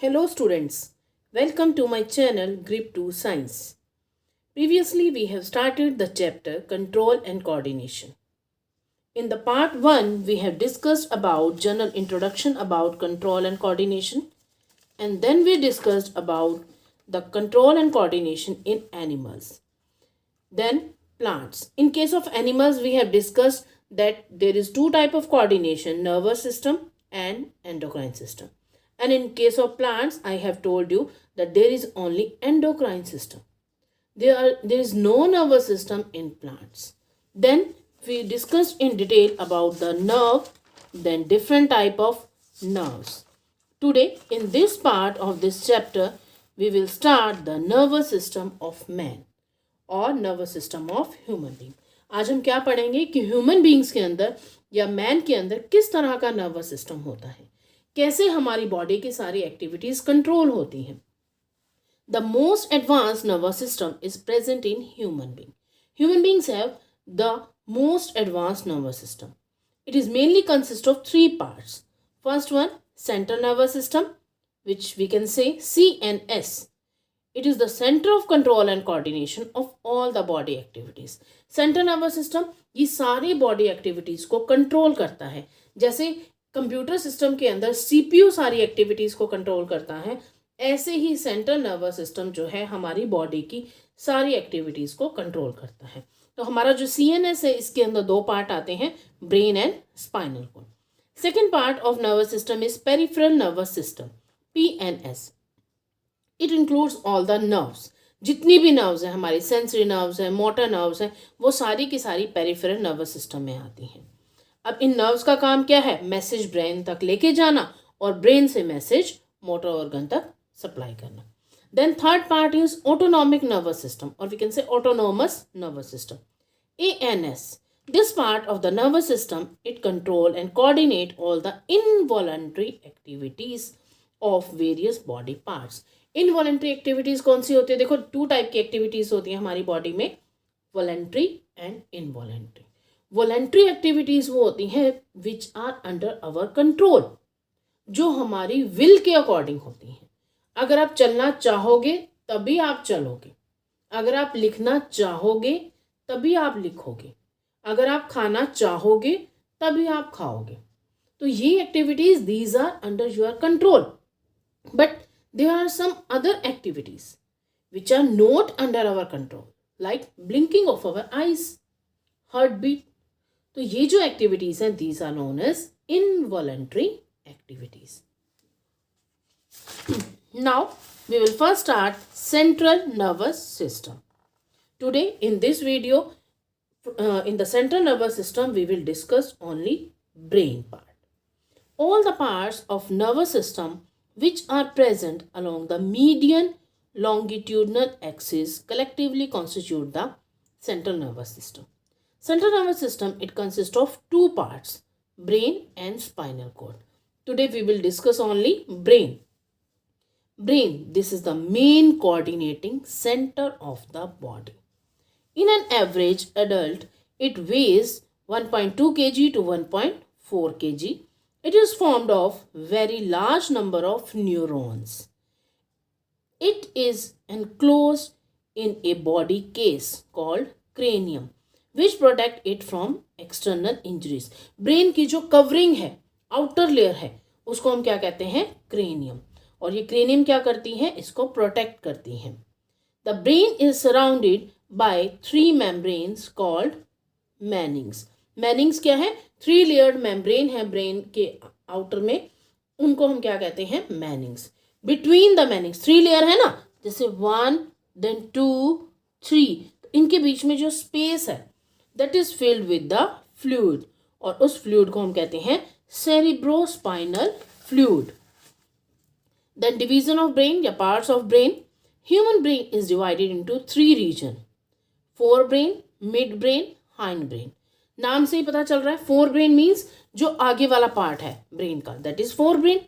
Hello students, welcome to my channel Grip 2 Science. Previously we have started the chapter Control and Coordination. In the part 1 we have discussed about general introduction about control and coordination, and then we discussed about the control and coordination in animals. Then plants. In case of animals we have discussed that there is two type of coordination, nervous system and endocrine system. And in case of plants, I have told you that there is only endocrine system. There is no nervous system in plants. Then we discussed in detail about the nerve, then different type of nerves. Today, in this part of this chapter, we will start the nervous system of man और nervous system of human being. आज हम क्या पढ़ेंगे कि human beings के अंदर या man के अंदर किस तरह का नर्वस सिस्टम होता है, कैसे हमारी बॉडी की सारी एक्टिविटीज कंट्रोल होती हैं. The most advance nervous system is present in human being. Human beings have the most advance nervous system. It is mainly consist of three parts. First one, central nervous system, which we can say CNS. It is the center of control and coordination of all the body activities. Central nervous system ये सारी body activities को control करता है. जैसे computer system के अंदर CPU सारी activities को कंट्रोल करता है, ऐसे ही सेंट्रल नर्वस सिस्टम जो है हमारी बॉडी की सारी एक्टिविटीज को कंट्रोल करता है. तो हमारा जो CNS है इसके अंदर दो पार्ट आते हैं, brain and spinal cord. Second part of nervous system is peripheral nervous system, PNS. It includes all the nerves. जितनी भी नर्व्स हैं हमारी, सेंसरी नर्व्स हैं, मोटर नर्व्स हैं, वो सारी की सारी पेरिफेरल नर्वस सिस्टम में आती हैं. अब इन नर्व्स का काम क्या है? मैसेज ब्रेन तक लेके जाना और ब्रेन से मैसेज मोटर ऑर्गन तक सप्लाई करना. Then third part is autonomic nervous system, और we can say autonomous nervous system, ANS. This part of the nervous system, it control and coordinate all the involuntary activities of various body parts. Involuntary activities कौन सी होती है? देखो, to type की activities होती है हमारी body में, voluntary and involuntary. Voluntary activities वो होती हैं which are under our control, जो हमारी विल के अकॉर्डिंग होती हैं. अगर आप चलना चाहोगे तभी आप चलोगे, अगर आप लिखना चाहोगे तभी आप लिखोगे, अगर आप खाना चाहोगे तभी आप खाओगे. तो ये activities these are under your control. But there are some other activities which are not under our control, like blinking of our eyes, heartbeat. तो ये जो activities हैं, these are known as involuntary activities. Now we will first start central nervous system. Today in this video, in the central nervous system we will discuss only brain part. All the parts of nervous system which are present along the median longitudinal axis collectively constitute the central nervous system. Central nervous system, it consists of two parts, brain and spinal cord. Today we will discuss only brain. Brain, this is the main coordinating center of the body. In an average adult, it weighs 1.2 kg to 1.4 kg. It is formed of very large number of neurons. It is enclosed in a body case called cranium, which protect it from external injuries. Brain की जो covering है, outer layer है, उसको हम क्या कहते हैं? cranium. और ये cranium क्या करती है? इसको protect करती है. The brain is surrounded by three membranes called Mannings. Manning's क्या है? 3 लेयर्ड मेम्ब्रेन है ब्रेन के आउटर में, उनको हम क्या कहते हैं? Manning's. Between the Manning's 3 layer है ना, जैसे 1 देन 2 3, इनके बीच में जो स्पेस है that is filled with the fluid, और उस फ्लूइड को हम कहते हैं cerebrospinal fluid. Then division of brain या parts of brain. Human brain is divided into 3 region, fore brain, mid brain, hindbrain. नाम से ही पता चल रहा है, फोर ब्रेन मीन्स जो आगे वाला पार्ट है ब्रेन का, that is fore brain.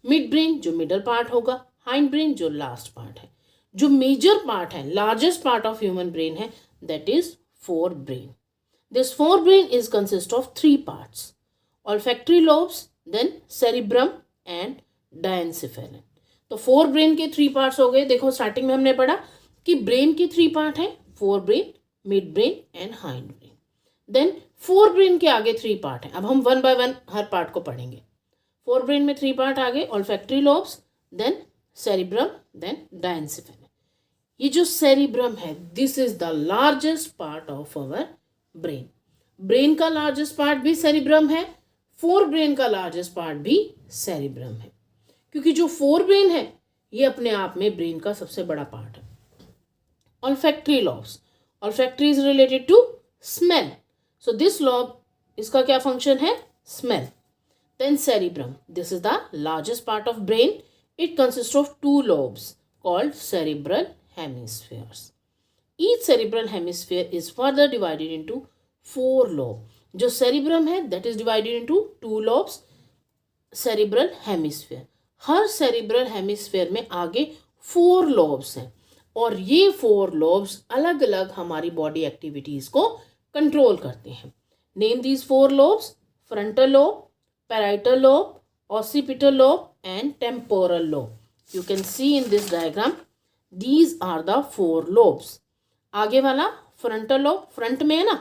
Mid brain जो मिडल पार्ट होगा, हाइंड ब्रेन जो लास्ट पार्ट है. जो मेजर पार्ट है, largest part of human brain है, that is forebrain. This forebrain is consist of 3 parts, olfactory lobes, then cerebrum and diencephalon. तो four brain के 3 parts हो गए। देखो स्टार्टिंग में हमने पढ़ा कि ब्रेन के 3 पार्ट हैं, fore brain, mid brain and hind brain. Then four brain के आगे 3 पार्ट हैं। अब हम 1 बाय 1 हर पार्ट को पढ़ेंगे। फोर ब्रेन में 3 पार्ट आ गए, olfactory lobes, then cerebrum, then diencephalon. ये जो सेरिब्रम है, this is the largest part of our brain. Brain का लार्जेस्ट पार्ट भी सेरिब्रम है, फोर ब्रेन का लार्जेस्ट पार्ट भी सेरिब्रम है, क्योंकि जो फोर ब्रेन है ये अपने आप में ब्रेन का सबसे बड़ा पार्ट है। Olfactory lobes, olfactory is related to smell, so this lobe, इसका क्या फंक्शन है, smell. Then cerebrum, this is the largest part of brain, it consist of 2 lobes called cerebral hemispheres. Each cerebral hemisphere is further divided into 4 lobes. जो cerebrum है that is divided into 2 lobes, cerebral hemisphere. Her cerebral hemisphere में आगे 4 lobes हैं और ये 4 lobes अलग अलग हमारी बॉडी एक्टिविटीज को कंट्रोल करते हैं। Name these 4 lobes: frontal lobe, parietal lobe, occipital lobe and temporal lobe. You can see in this diagram, these are the 4 lobes. आगे वाला frontal lobe, फ्रंट में है ना,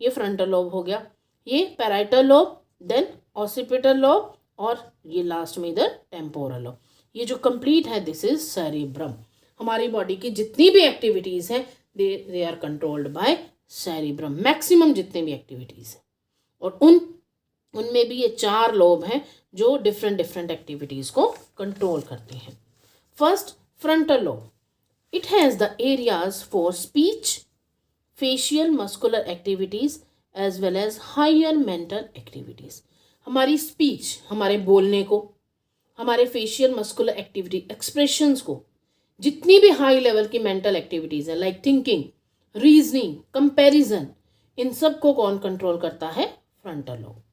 ये frontal lobe हो गया, ये parietal lobe, then occipital lobe और ये लास्ट में इधर temporal lobe. ये जो कंप्लीट है दिस इज cerebrum. हमारी बॉडी की जितनी भी एक्टिविटीज हैं they are controlled by cerebrum. Maximum जितने भी एक्टिविटीज हैं और उनमें भी ये 4 लोब हैं जो डिफरेंट एक्टिविटीज को कंट्रोल करते हैं। First, frontal lobe, it has the areas for speech, facial muscular activities as well as higher mental activities. हमारी स्पीच, हमारे बोलने को, हमारे फेशियल मस्कुलर एक्टिविटी, एक्सप्रेशंस को, जितनी भी हाई लेवल की मेंटल एक्टिविटीज है लाइक थिंकिंग, रीजनिंग, कंपैरिजन, इन सब को कौन कंट्रोल करता है, frontal lobe.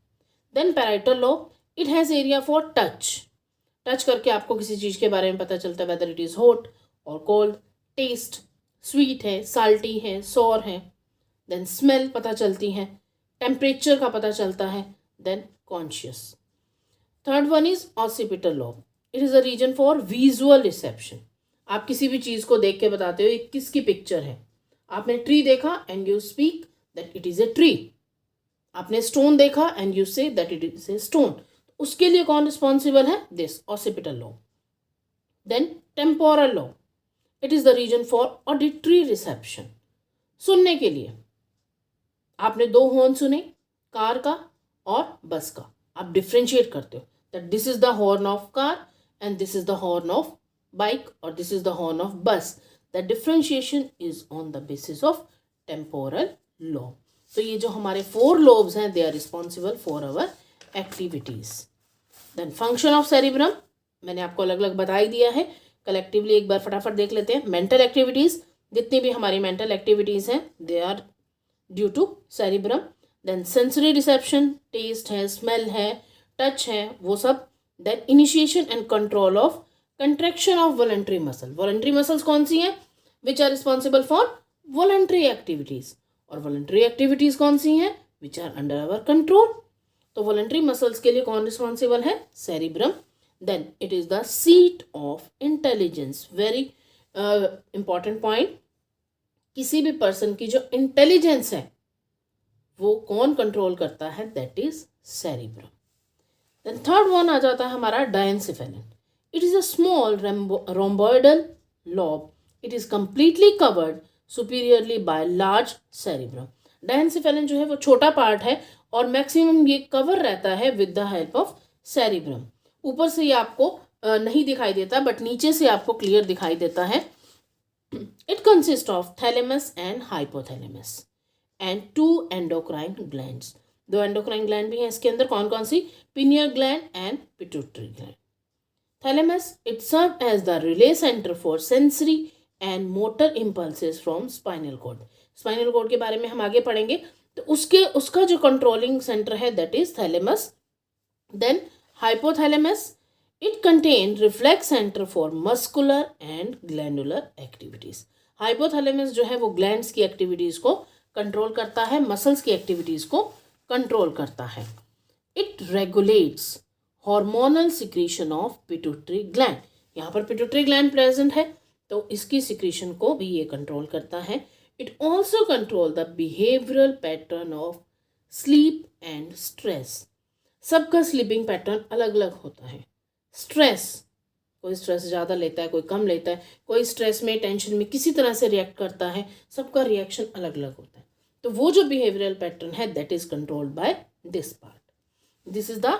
Then parietal lobe, it has area for touch, touch करके आपको किसी चीज़ के बारे में पता चलता है, वेदर इट इज़ हॉट और कोल्ड, टेस्ट, स्वीट है, साल्टी है, सॉर है, देन स्मेल पता चलती है, टेम्परेचर का पता चलता है, then conscious. Third one is occipital lobe, it is a region for visual reception. आप किसी भी चीज़ को देख के बताते हो ये किसकी पिक्चर है। आपने ट्री देखा and you speak that it is a tree. आपने स्टोन देखा and you say that it is a stone. उसके लिए कौन रिस्पॉन्सिबल है, this occipital lobe. Then temporal lobe, it is the region for auditory reception, सुनने के लिए। आपने 2 हॉर्न सुने, कार का और बस का, आप डिफ्रेंशिएट करते हो that this is the horn of car and this is the horn of bike और this is the horn of bus. The differentiation is on the basis of temporal lobe. तो ये जो हमारे 4 लोब्स हैं they are responsible for our activities. Then function of cerebrum, मैंने आपको अलग अलग बता ही दिया है, कलेक्टिवली एक बार फटाफट देख लेते हैं। मेंटल एक्टिविटीज, जितनी भी हमारी मेंटल एक्टिविटीज हैं they are due to cerebrum. Then sensory reception, taste है, स्मेल है, टच है, वो सब। Then initiation and control of contraction of voluntary muscle, voluntary muscles कौन सी हैं, which are responsible for voluntary activities, और वॉलंटरी एक्टिविटीज कौन सी हैं, which are under our control. तो वॉलंटरी मसल्स के लिए कौन रिस्पॉन्सिबल है, cerebrum. Then it is the seat of intelligence, very important point. किसी भी पर्सन की जो इंटेलिजेंस है वो कौन कंट्रोल करता है, that is cerebrum. Then third one आ जाता है हमारा diencephalon, it is a small rhomboidal lobe, it is completely covered superiorly by large cerebrum. Diencephalon जो है वो छोटा पार्ट है और मैक्सिमम ये कवर रहता है with the help of cerebrum. ऊपर से ये आपको नहीं दिखाई देता बट नीचे से आपको क्लियर दिखाई देता है। It consist of thalamus and hypothalamus and 2 endocrine glands. 2 endocrine gland भी हैं इसके अंदर, कौन कौन सी, pineal gland and pituitary gland. Thalamus, it serve as the relay centre for sensory and motor impulses from spinal cord. Spinal cord के बारे में हम आगे पढ़ेंगे, तो उसका जो कंट्रोलिंग सेंटर है that is thalamus. Then hypothalamus, it contain reflex centre for muscular and glandular activities. Hypothalamus जो है वो ग्लैंड्स की एक्टिविटीज को कंट्रोल करता है, मसल्स की एक्टिविटीज को कंट्रोल करता है। It regulates hormonal secretion of pituitary gland, यहाँ पर पिट्यूटरी ग्लैंड प्रेजेंट है तो इसकी सिक्रीशन को भी ये कंट्रोल करता है. It also control the behavioural pattern of sleep and stress. सबका स्लीपिंग पैटर्न अलग अलग होता है. स्ट्रेस, कोई स्ट्रेस ज़्यादा लेता है, कोई कम लेता है, कोई स्ट्रेस में टेंशन में किसी तरह से रिएक्ट करता है, सबका रिएक्शन अलग अलग होता है. तो वो जो बिहेवियरल पैटर्न है that is controlled by this part. This is the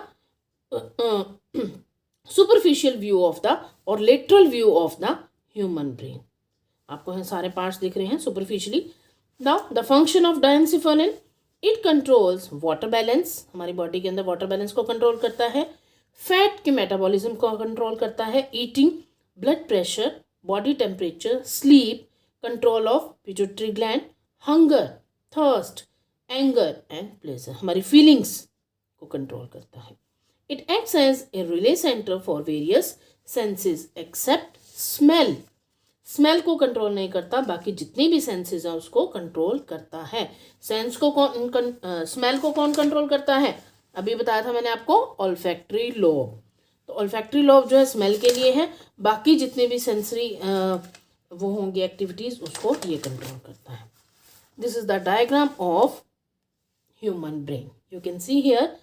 superficial view of the और lateral view of the human brain. आपको यहाँ सारे पार्ट्स दिख रहे हैं superficially. Now the function of diencephalon, it controls water balance, हमारी body के अंदर वाटर बैलेंस को कंट्रोल करता है. फैट के मेटाबॉलिज्म को कंट्रोल करता है. Eating, blood pressure, body temperature, sleep, control of pituitary gland, hunger, thirst, anger and pleasure, हमारी फीलिंग्स को कंट्रोल करता है. It acts as a relay centre for various senses except smell. Smell को control नहीं करता, बाकी जितनी भी सेंसेस हैं उसको कंट्रोल करता है. सेंस को स्मेल को कौन कंट्रोल करता है? अभी बताया था मैंने आपको, ऑल्फैक्टरी लोब. तो ऑल्फैक्टरी लोब जो है स्मेल के लिए है, बाकी जितने भी सेंसरी वो होंगी एक्टिविटीज़ उसको ये कंट्रोल करता है. This is the diagram of human brain. You can see here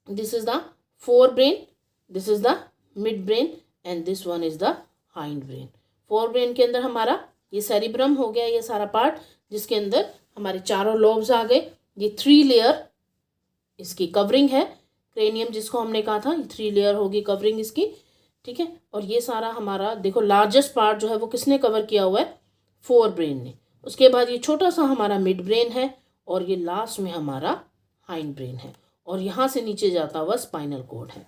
this is the fore brain, this is the mid brain and this one is the hind brain. Four brain के अंदर हमारा ये cerebrum हो गया, ये सारा part जिसके अंदर हमारे चारों लोब्स आ गए. ये 3 लेयर इसकी कवरिंग है. क्रेनियम जिसको हमने कहा था, ये 3 लेयर होगी कवरिंग इसकी, ठीक है. और ये सारा हमारा देखो लार्जेस्ट पार्ट जो है वो किसने कवर किया हुआ है? फोर ब्रेन ने. उसके बाद ये छोटा सा हमारा मिड ब्रेन है और ये लास्ट में हमारा हाइंड ब्रेन है और यहाँ से नीचे जाता हुआ स्पाइनल कॉर्ड है.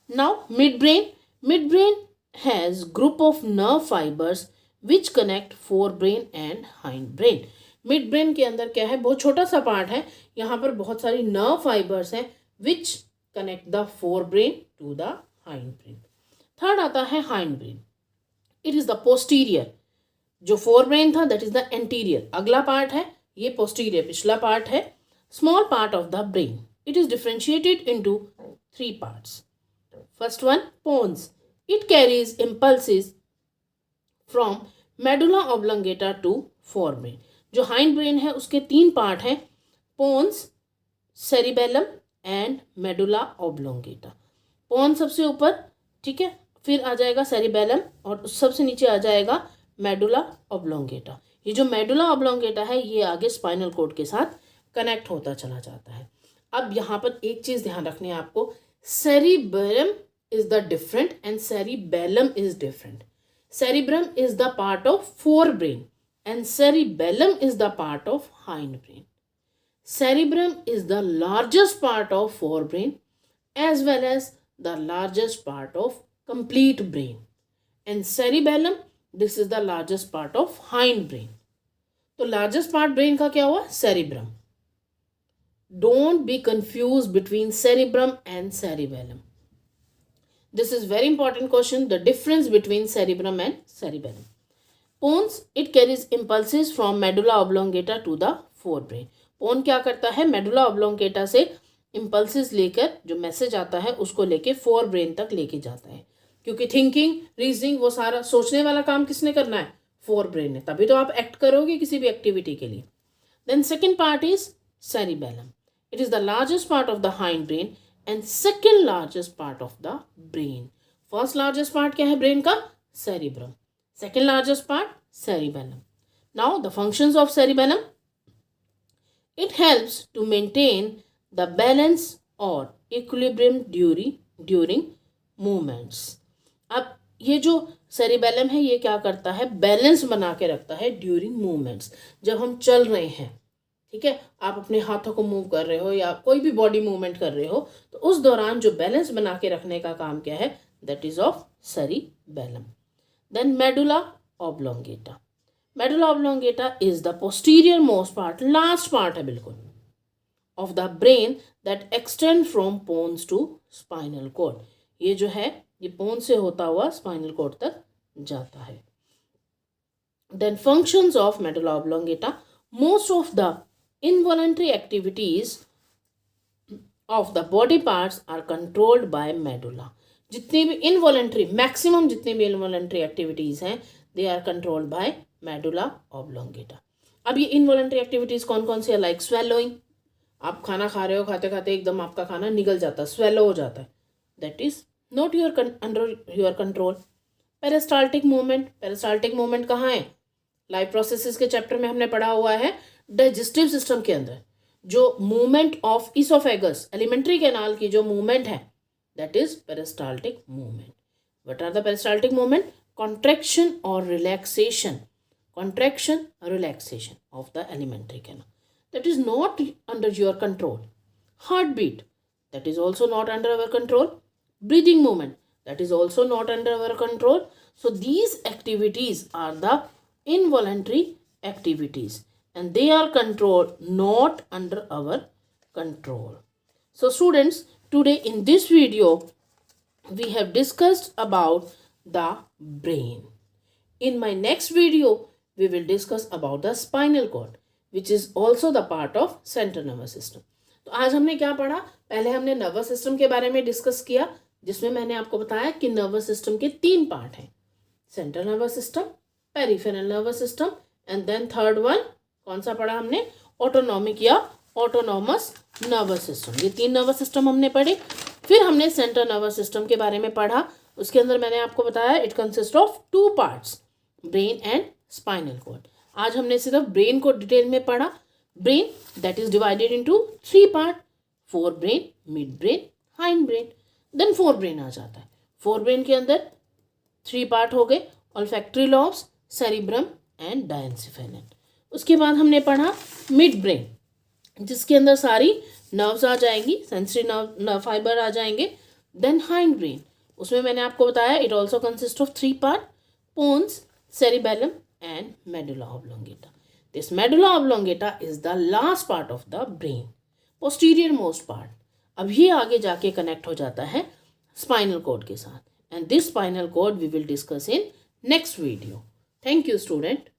Now mid brain. Mid brain has group of nerve fibres which connect fore brain and hind brain. Mid brain के अंदर क्या है, बहुत छोटा सा पार्ट है, यहाँ पर बहुत सारी नर्व फाइबर्स हैं which connect the fore brain to the hind brain. Third आता है hind brain. It is the posterior. जो फोर ब्रेन था दैट इज द एंटीरियर, अगला पार्ट है, ये पोस्टीरियर पिछला पार्ट है. Small part of the brain. It is differentiated into 3 parts. First one, pons. It carries impulses from medulla oblongata to fore brain. जो hind brain है उसके 3 part हैं, पोन्स, cerebellum and medulla oblongata. Pons सबसे ऊपर, ठीक है, फिर आ जाएगा सेरिबेलम और सबसे नीचे आ जाएगा मेडुला ऑब्लोंगेटा. ये जो मेडुला ऑब्लोंगेटा है ये आगे स्पाइनल कॉर्ड के साथ कनेक्ट होता चला जाता है. अब यहाँ पर एक चीज़ ध्यान रखनी है आपको, cerebellum is the different and cerebellum is different. Cerebrum is the part of fore brain and cerebellum is the part of hind brain. Cerebrum is the largest part of forebrain as well as the largest part of complete brain. And cerebellum, this is the largest part of hind brain. तो largest part brain का क्या हुआ? Cerebrum. Don't be confused between cerebrum and cerebellum. This is very important question, the difference between cerebrum and cerebellum. Pons, it carries impulses from medulla oblongata to the forebrain. पोन क्या करता है? Medulla oblongata से impulses लेकर जो message आता है उसको लेके फोर ब्रेन तक लेके जाता है, क्योंकि थिंकिंग, रीजनिंग, वो सारा सोचने वाला काम किसने करना है? फोर ब्रेन ने. तभी तो आप एक्ट करोगे किसी भी एक्टिविटी के लिए. Then second part is cerebellum. It is the largest part of the hind brain and second largest part of the brain. First largest part क्या है ब्रेन का? Cerebrum. Second largest part, cerebellum. Now the functions of cerebellum. It helps to maintain the balance or equilibrium during movements. अब ये जो cerebellum है ये क्या करता है? बैलेंस बना के रखता है ड्यूरिंग मूवमेंट्स. जब हम चल रहे हैं, ठीक है, आप अपने हाथों को मूव कर रहे हो या कोई भी बॉडी मूवमेंट कर रहे हो, तो उस दौरान जो बैलेंस बना के रखने का काम क्या है? That is of cerebellum. Then medulla oblongata. Medulla oblongata is the posterior most part, last part है बिल्कुल, of the brain that extend from pons to spinal cord. ये जो है ये पोन से होता हुआ स्पाइनल कॉर्ड तक जाता है. Then functions of medulla oblongata. Most of the involuntary activities of the body parts are controlled by medulla. जितनी भी इनवॉलेंट्री, मैक्सिमम जितनी भी इनवॉलेंट्री एक्टिविटीज़ हैं, they are controlled by medulla oblongata. अब ये इनवॉलेंट्री एक्टिविटीज़ कौन कौन सी है? लाइक स्वेलोइंग, आप खाना खा रहे हो, खाते खाते एकदम आपका खाना निगल जाता है, स्वेलो हो जाता है, that is not under your control. Peristaltic movement, peristaltic movement कहाँ है? लाइफ प्रोसेसेस के चैप्टर में हमने पढ़ा हुआ है। डाइजेस्टिव सिस्टम के अंदर जो movement of oesophagus, alimentary canal की जो मूवमेंट है, that is peristaltic movement. What are the peristaltic movement? Contraction और relaxation, contraction relaxation of the alimentary canal, that is not under your control. Heartbeat, that is also not under our control. Breathing movement, that is also not under our control. So these activities are the involuntary activities and they are controlled not under our control. So students, today in this video we have discussed about the brain. In my next video we will discuss about the spinal cord, which is also the part of central nervous system. तो आज हमने क्या पढ़ा? पहले हमने nervous system के बारे में डिस्कस किया, जिसमें मैंने आपको बताया कि नर्वस सिस्टम के 3 पार्ट हैं, central nervous system, peripheral nervous system and then third one कौन सा पढ़ा हमने? ऑटोनॉमिक या ऑटोनॉमस नर्वस सिस्टम। ये 3 नर्वस सिस्टम हमने पढ़े। फिर हमने सेंट्रल नर्वस सिस्टम के बारे में पढ़ा। उसके अंदर मैंने आपको बताया it consist of 2 parts, brain and spinal cord. आज हमने सिर्फ ब्रेन को डिटेल में पढ़ा। Brain that is divided into 3 part, fore brain, mid brain, hind brain, then fore brain आ जाता है। फोर ब्रेन के अंदर 3 पार्ट हो गए, ऑल्फैक्टरी लॉब्स, सेरिब्रम एंड डायंसिफेरन। उसके बाद हमने पढ़ा मिड ब्रेन, जिसके अंदर सारी नर्व्स आ जाएंगी, सेंसरी नर्व फाइबर आ जाएंगे। देन हाइंड ब्रेन, उसमें मैंने आपको बताया it also consist of 3 part, pons, cerebellum and medulla oblongata. This medulla oblongata is the last part of the brain, posterior most part. अब ये आगे जाके कनेक्ट हो जाता है स्पाइनल कॉर्ड के साथ, and this spinal cord we will discuss in next video. Thank you student.